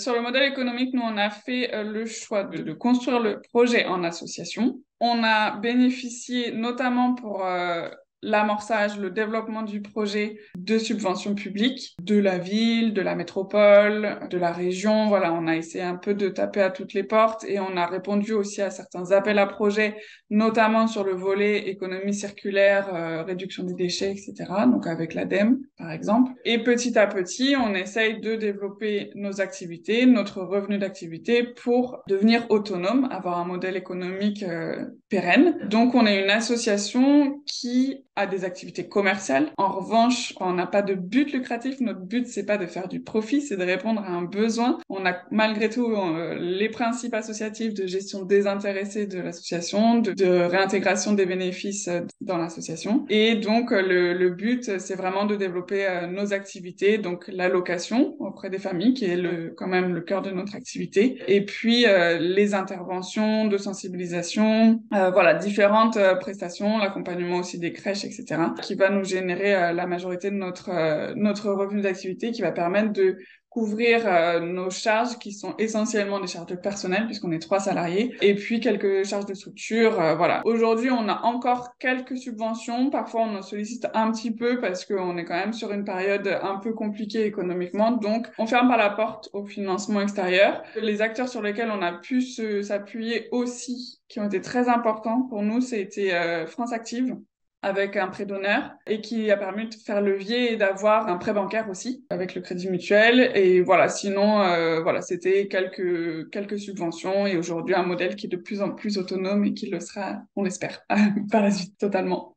Sur le modèle économique, nous, on a fait le choix de construire le projet en association. On a bénéficié notamment pour l'amorçage, le développement du projet de subventions publiques de la ville, de la métropole, de la région. Voilà, on a essayé un peu de taper à toutes les portes et on a répondu aussi à certains appels à projets, notamment sur le volet économie circulaire, réduction des déchets, etc. Donc avec l'ADEME, par exemple. Et petit à petit, on essaye de développer nos activités, notre revenu d'activité pour devenir autonome, avoir un modèle économique pérenne. Donc on est une association qui a des activités commerciales. En revanche, on n'a pas de but lucratif. Notre but, c'est pas de faire du profit, c'est de répondre à un besoin. On a malgré tout les principes associatifs de gestion désintéressée de l'association, de réintégration des bénéfices dans l'association. Et donc, le but, c'est vraiment de développer nos activités, donc l'allocation auprès des familles, qui est quand même le cœur de notre activité. Et puis, les interventions de sensibilisation, voilà, différentes prestations, l'accompagnement aussi des crèches, etc., qui va nous générer la majorité de notre revenu d'activité, qui va permettre de couvrir nos charges qui sont essentiellement des charges de personnel puisqu'on est 3 salariés et puis quelques charges de structure. Voilà. Aujourd'hui, on a encore quelques subventions. Parfois, on en sollicite un petit peu parce qu'on est quand même sur une période un peu compliquée économiquement. Donc, on ferme pas la porte au financement extérieur. Les acteurs sur lesquels on a pu s'appuyer aussi, qui ont été très importants pour nous, c'était France Active, avec un prêt d'honneur et qui a permis de faire levier et d'avoir un prêt bancaire aussi avec le Crédit Mutuel. Et voilà, sinon, voilà, c'était quelques subventions et aujourd'hui un modèle qui est de plus en plus autonome et qui le sera, on l'espère, par la suite totalement.